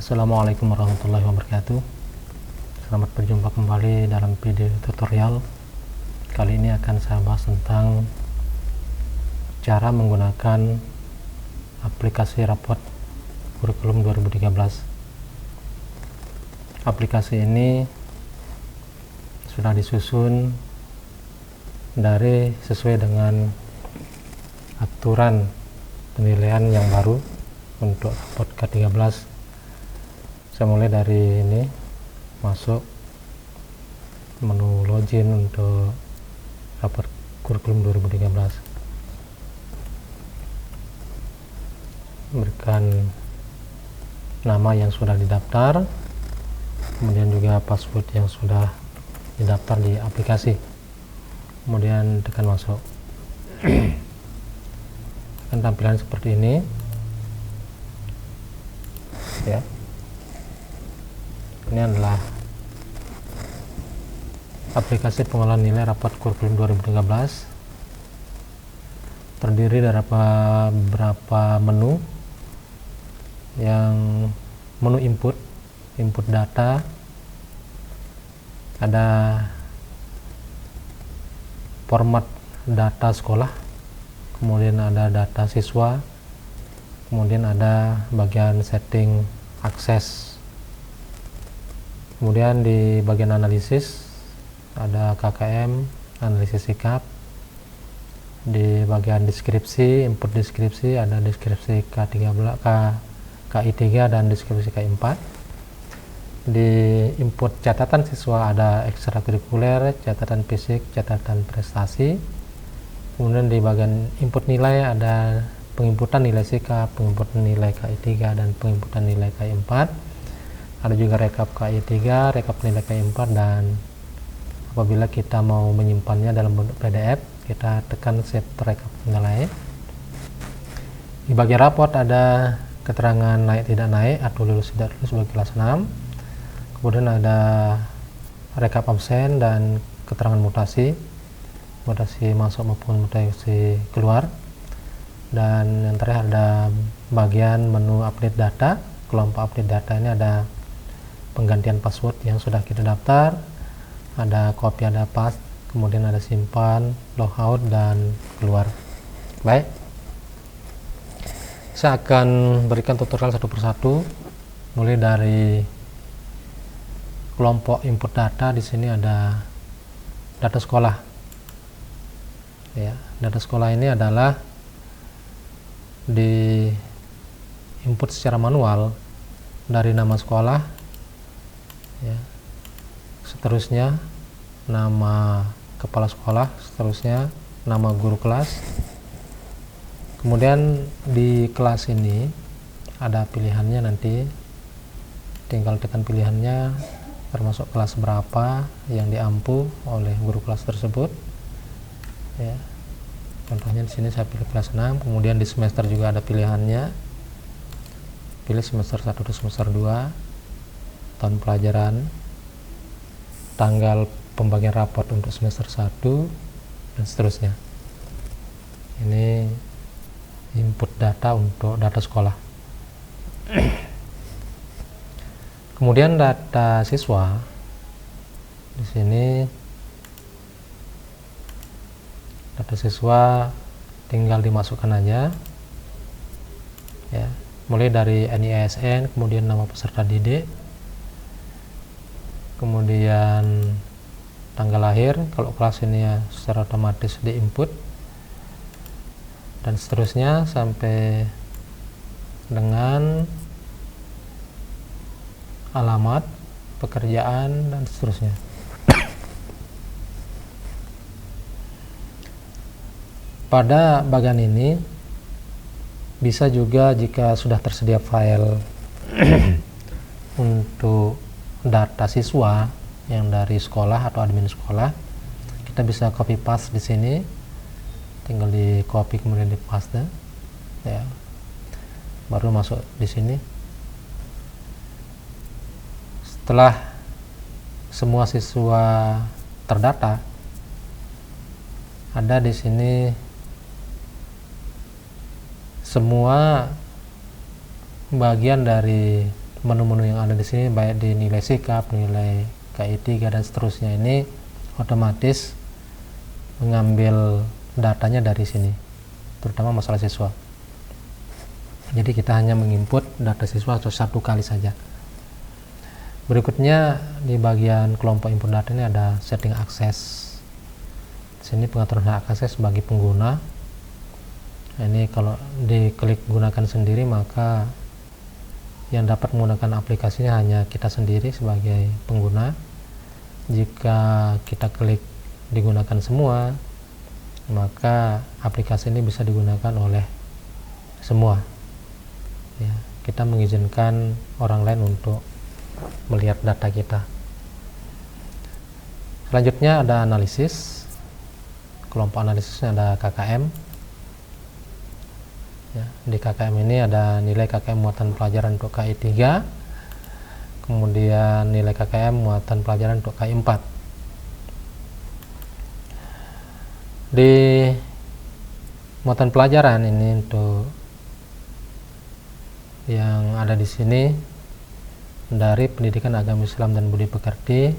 Assalamualaikum warahmatullahi wabarakatuh. Selamat berjumpa kembali dalam video tutorial. Kali ini akan saya bahas tentang cara menggunakan aplikasi rapot kurikulum 2013. Aplikasi ini sudah disusun sesuai dengan aturan penilaian yang baru untuk rapot K13. Saya mulai dari ini, masuk menu login untuk rapor kurikulum 2013, berikan nama yang sudah didaftar, kemudian juga password yang sudah didaftar di aplikasi, kemudian tekan masuk. Akan tampilan seperti ini ya. Ini adalah aplikasi pengolahan nilai rapot kurikulum 2013, terdiri dari beberapa menu. Yang menu input data, ada format data sekolah, kemudian ada data siswa, kemudian ada bagian setting akses. Kemudian di bagian analisis ada KKM, analisis sikap. Di bagian deskripsi, input deskripsi, ada deskripsi KI3 dan deskripsi KI4. Di input catatan siswa ada ekstrakurikuler, catatan fisik, catatan prestasi. Kemudian di bagian input nilai ada penginputan nilai sikap, penginputan nilai KI3 dan penginputan nilai KI4. Ada juga rekap KI3, rekap nilai KI4, dan apabila kita mau menyimpannya dalam bentuk PDF, kita tekan save rekap nilai. Di bagian raport ada keterangan naik tidak naik atau lulus tidak lulus bagi kelas 6. Kemudian ada rekap absen dan keterangan mutasi masuk maupun mutasi keluar. Dan yang terakhir ada bagian menu update data. Kelompok update data ini ada penggantian password yang sudah kita daftar, ada copy, ada paste, kemudian ada simpan, logout, dan keluar. Baik, saya akan berikan tutorial satu persatu, mulai dari kelompok input data. Di sini ada data sekolah ya. Data sekolah ini adalah di input secara manual dari nama sekolah ya, seterusnya nama kepala sekolah, seterusnya nama guru kelas. Kemudian di kelas ini ada pilihannya, nanti tinggal tekan pilihannya, termasuk kelas berapa yang diampu oleh guru kelas tersebut ya. Contohnya di sini saya pilih kelas 6. Kemudian di semester juga ada pilihannya, pilih semester 1 atau semester 2, tahun pelajaran, tanggal pembagian raport untuk semester 1, dan seterusnya. Ini input data untuk data sekolah. Kemudian data siswa, di sini data siswa tinggal dimasukkan aja ya, mulai dari NISN, kemudian nama peserta didik, kemudian tanggal lahir, kalau kelas ini ya secara otomatis diinput, dan seterusnya sampai dengan alamat, pekerjaan, dan seterusnya. Pada bagian ini bisa juga jika sudah tersedia file untuk data siswa yang dari sekolah atau admin sekolah, kita bisa copy paste di sini, tinggal di copy kemudian di paste ya, baru masuk di sini. Setelah semua siswa terdata, ada di sini semua bagian dari menu-menu yang ada di sini, baik di nilai sikap, nilai KI3 dan seterusnya, ini otomatis mengambil datanya dari sini, terutama masalah siswa. Jadi kita hanya menginput data siswa atau satu kali saja. Berikutnya di bagian kelompok input data ini ada setting akses. Di sini pengaturan hak akses bagi pengguna. Ini kalau diklik gunakan sendiri, maka yang dapat menggunakan aplikasinya hanya kita sendiri sebagai pengguna. Jika kita klik digunakan semua, maka aplikasi ini bisa digunakan oleh semua. Ya, kita mengizinkan orang lain untuk melihat data kita. Selanjutnya ada analisis. Kelompok analisisnya ada KKM. Ya, di KKM ini ada nilai KKM muatan pelajaran untuk KI3, kemudian nilai KKM muatan pelajaran untuk KI4. Di muatan pelajaran ini untuk yang ada di sini dari pendidikan agama Islam dan budi pekerti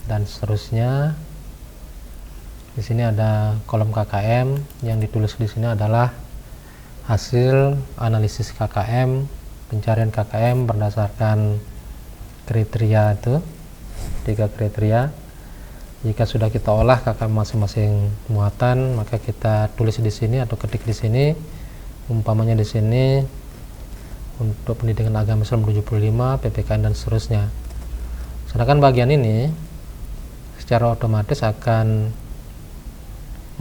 dan seterusnya. Di sini ada kolom KKM, yang ditulis di sini adalah hasil analisis KKM, pencarian KKM berdasarkan kriteria itu, 3 kriteria. Jika sudah kita olah KKM masing-masing muatan, maka kita tulis di sini atau ketik di sini. Umpamanya di sini untuk pendidikan agama Islam 75, PPKN dan seterusnya. Sedangkan bagian ini secara otomatis akan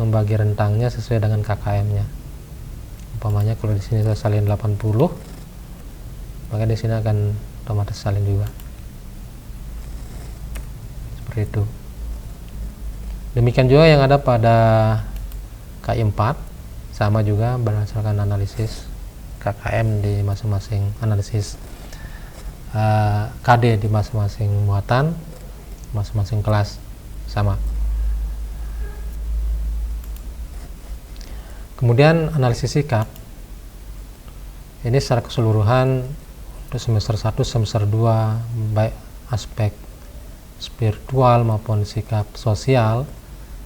membagi rentangnya sesuai dengan KKM-nya. Umpamanya kalau di sini saya salin 80, maka di sini akan otomatis salin juga. Seperti itu. Demikian juga yang ada pada KI4, sama juga berdasarkan analisis KKM di masing-masing analisis KD di masing-masing muatan, masing-masing kelas sama. Kemudian analisis sikap ini secara keseluruhan untuk semester 1, semester 2, baik aspek spiritual maupun sikap sosial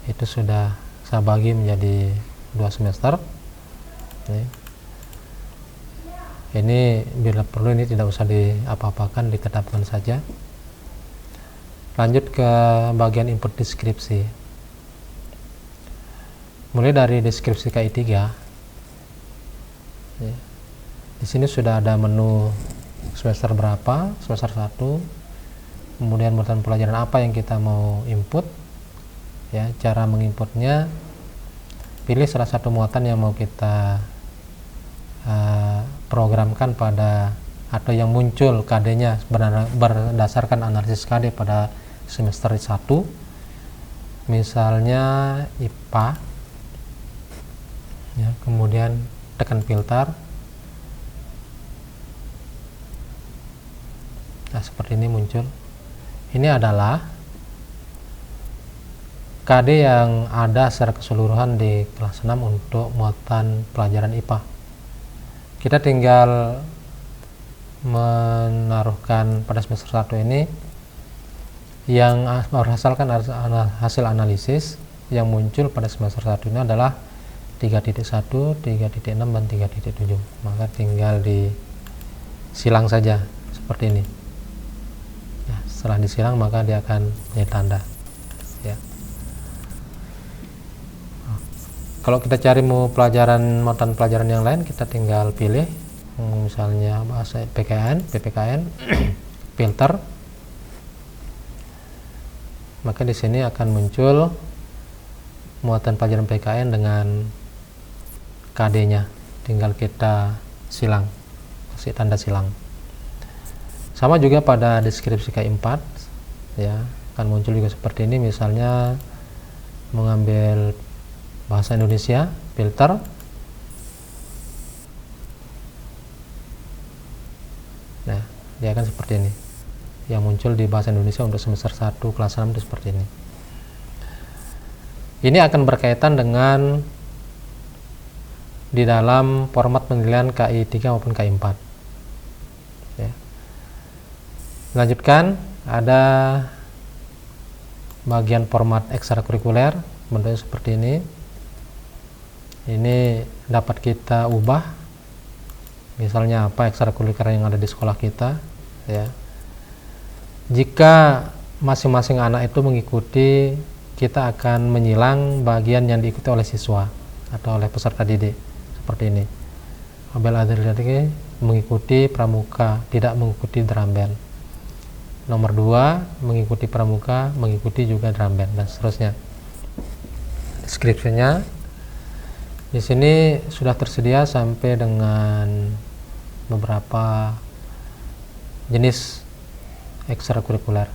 itu sudah saya bagi menjadi 2 semester. Ini bila perlu ini tidak usah diapa-apakan, ditetapkan saja. Lanjut ke bagian input deskripsi. Mulai dari deskripsi KI3. Ya. Di sini sudah ada menu semester berapa, semester 1. Kemudian muatan pelajaran apa yang kita mau input. Ya, cara menginputnya, pilih salah satu muatan yang mau kita programkan pada atau yang muncul KD-nya berdasarkan analisis KD pada semester 1, misalnya IPA ya, kemudian tekan filter. Nah, seperti ini muncul. Ini adalah KD yang ada secara keseluruhan di kelas 6 untuk muatan pelajaran IPA. Kita tinggal menaruhkan pada semester 1 ini yang berdasarkan hasil analisis yang muncul pada semester 1 ini adalah 3.1, 3.6, dan 3.7. Maka tinggal disilang saja seperti ini. Ya, setelah disilang maka dia akan menjadi tanda. Ya. Kalau kita cari muatan pelajaran yang lain, kita tinggal pilih misalnya bahasa PPKN, filter. Maka di sini akan muncul muatan pelajaran PKN dengan KD-nya. Tinggal kita silang, kasih tanda silang. Sama juga pada deskripsi KI4, ya, akan muncul juga seperti ini. Misalnya mengambil bahasa Indonesia, filter. Nah, dia akan seperti ini. Yang muncul di bahasa Indonesia untuk semester 1 kelas 6 itu seperti ini. Ini akan berkaitan dengan di dalam format penilaian KI3 maupun KI4. Ya. Lanjutkan, ada bagian format ekstrakurikuler, bentuknya seperti ini. Ini dapat kita ubah, misalnya apa ekstrakurikuler yang ada di sekolah kita, ya. Jika masing-masing anak itu mengikuti, kita akan menyilang bagian yang diikuti oleh siswa atau oleh peserta didik, seperti ini. Abel Adrianti mengikuti pramuka, tidak mengikuti drum band. Nomor 2 mengikuti pramuka, mengikuti juga drum band, dan seterusnya. Deskripsinya di sini sudah tersedia sampai dengan beberapa jenis ekstrakurikuler.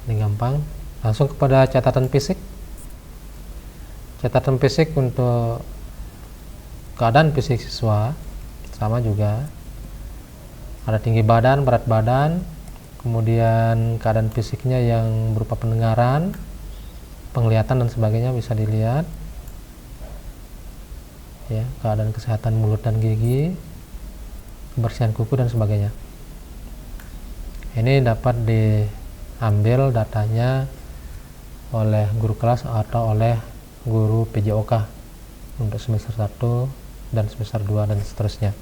Ini gampang. Langsung kepada catatan fisik. Catatan fisik untuk keadaan fisik siswa sama juga. Ada tinggi badan, berat badan, kemudian keadaan fisiknya yang berupa pendengaran, penglihatan dan sebagainya bisa dilihat. Ya, keadaan kesehatan mulut dan gigi, kebersihan kuku dan sebagainya. Ini dapat diambil datanya oleh guru kelas atau oleh guru PJOK untuk semester 1 dan semester 2 dan seterusnya.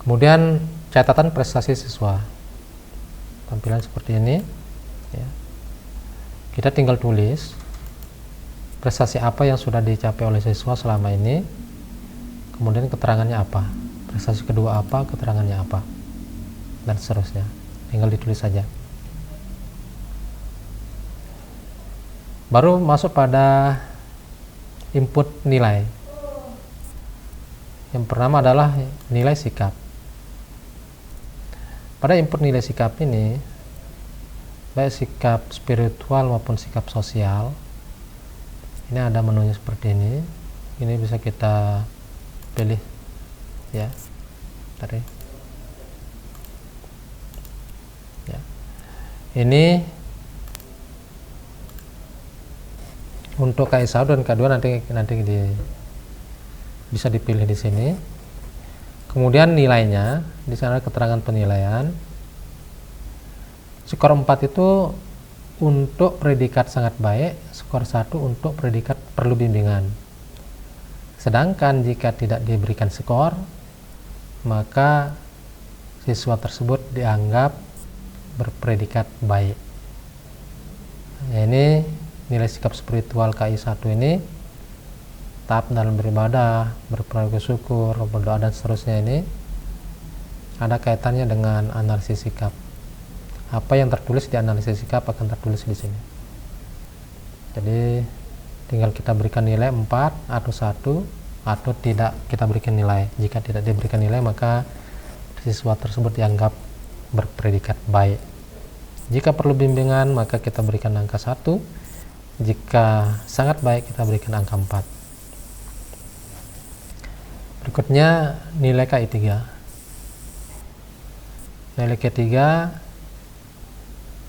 Kemudian catatan prestasi siswa, tampilan seperti ini, ya. Kita tinggal tulis prestasi apa yang sudah dicapai oleh siswa selama ini, kemudian keterangannya apa, prestasi kedua apa, keterangannya apa, dan seterusnya. Tinggal ditulis saja. Baru masuk pada input nilai. Yang pertama adalah nilai sikap. Pada input nilai sikap ini, baik sikap spiritual maupun sikap sosial, ini ada menunya seperti ini. Ini bisa kita pilih, ya, tadi. Ya. Ini untuk KI1 dan K2 nanti bisa dipilih di sini. Kemudian nilainya, di sana keterangan penilaian. Skor 4 itu untuk predikat sangat baik, skor 1 untuk predikat perlu bimbingan. Sedangkan jika tidak diberikan skor, maka siswa tersebut dianggap berpredikat baik. Nah, ini nilai sikap spiritual KI1 ini, tahap dalam beribadah, berperangai syukur, berdoa dan seterusnya, ini ada kaitannya dengan analisis sikap. Apa yang tertulis di analisis sikap akan tertulis di sini. Jadi tinggal kita berikan nilai 4 atau 1 atau tidak kita berikan nilai. Jika tidak diberikan nilai, maka siswa tersebut dianggap berpredikat baik. Jika perlu bimbingan, maka kita berikan angka 1. Jika sangat baik, kita berikan angka 4. Berikutnya nilai KI3. Nilai KI3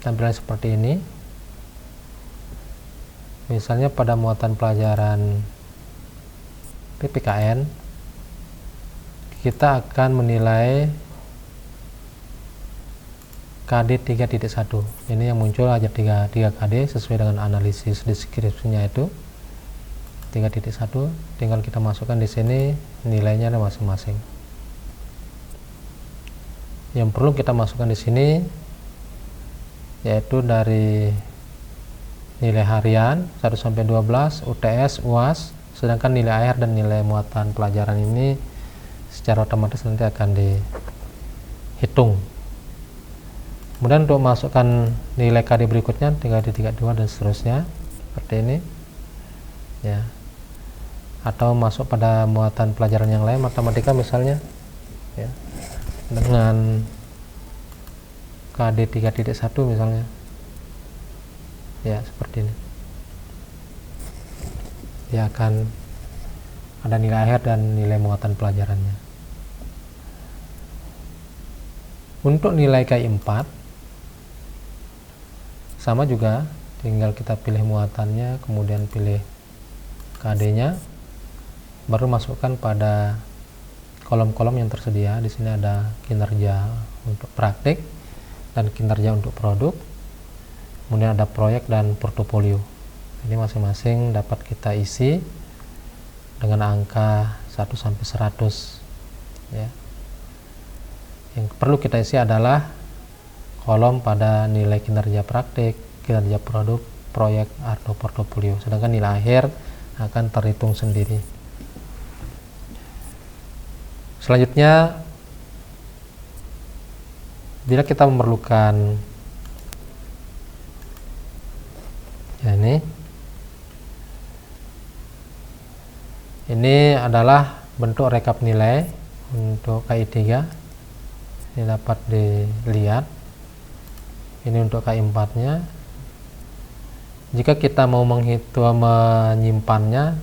tampilan seperti ini. Misalnya pada muatan pelajaran PPKN, kita akan menilai KD 3.1. Ini yang muncul aja 3 KD sesuai dengan analisis deskripsinya itu 3.1. Tinggal kita masukkan di sini nilainya ada masing-masing. Yang perlu kita masukkan di sini yaitu dari nilai harian 1 sampai 12, UTS, UAS, sedangkan nilai akhir dan nilai muatan pelajaran ini secara otomatis nanti akan dihitung. Kemudian untuk masukkan nilai KD berikutnya tinggal di 32 dan seterusnya seperti ini, ya. Atau masuk pada muatan pelajaran yang lain, matematika misalnya, ya, dengan KD 3.1 misalnya, ya, seperti ini. Dia akan ada nilai akhir dan nilai muatan pelajarannya. Untuk nilai KI4 sama juga, tinggal kita pilih muatannya, kemudian pilih KD-nya, baru masukkan pada kolom-kolom yang tersedia. Di sini ada kinerja untuk praktik dan kinerja untuk produk. Kemudian ada proyek dan portofolio. Ini masing-masing dapat kita isi dengan angka 1 sampai 100 ya. Yang perlu kita isi adalah kolom pada nilai kinerja praktik, kinerja produk, proyek atau portofolio. Sedangkan nilai akhir akan terhitung sendiri. Selanjutnya, bila kita memerlukan ini adalah bentuk rekap nilai untuk KI 3. Ini dapat dilihat. Ini untuk KI 4 nya. Jika kita mau menyimpannya,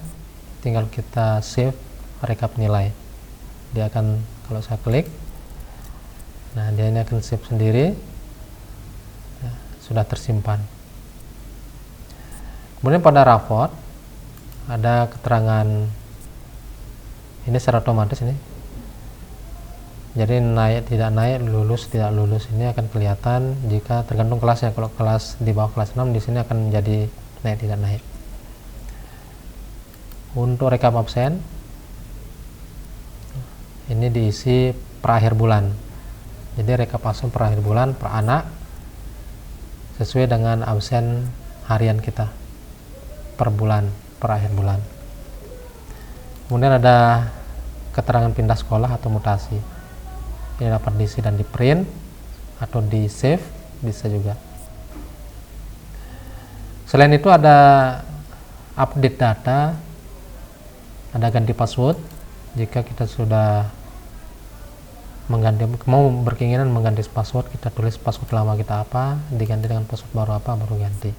tinggal kita save rekap nilai. Dia akan, kalau saya klik, nah dia ini akan save sendiri ya, sudah tersimpan. Kemudian pada raport ada keterangan ini secara otomatis ini, jadi naik tidak naik, lulus tidak lulus, ini akan kelihatan jika tergantung kelasnya. Kalau kelas di bawah kelas 6 di sini akan menjadi naik tidak naik. Untuk rekap absen ini diisi per akhir bulan. Jadi rekap absen per akhir bulan per anak sesuai dengan absen harian kita per bulan, per akhir bulan. Kemudian ada keterangan pindah sekolah atau mutasi. Ini dapat diisi dan di print atau di save bisa juga. Selain itu ada update data, ada ganti password. Jika kita sudah mau berkeinginan mengganti password, kita tulis password lama kita apa, diganti dengan password baru apa, baru ganti.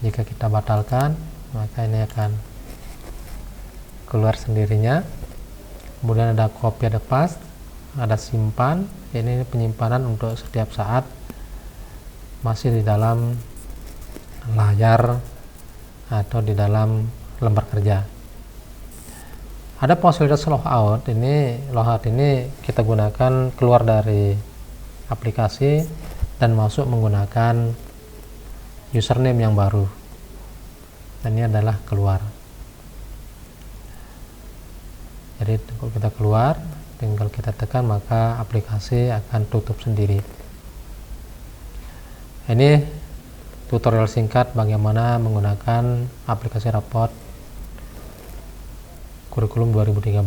Jika kita batalkan, maka ini akan keluar sendirinya. Kemudian ada copy, ada paste, ada simpan. Ini penyimpanan untuk setiap saat masih di dalam layar atau di dalam lembar kerja. Ada fasilitas logout. Logout ini kita gunakan keluar dari aplikasi dan masuk menggunakan username yang baru. Dan ini adalah keluar. Jadi kalau kita keluar, tinggal kita tekan, maka aplikasi akan tutup sendiri. Ini tutorial singkat bagaimana menggunakan aplikasi raport kurikulum 2013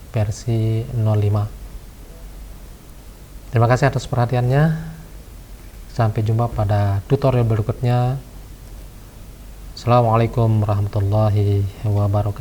versi 05. Terima kasih atas perhatiannya. Sampai jumpa pada tutorial berikutnya. Assalamualaikum warahmatullahi wabarakatuh.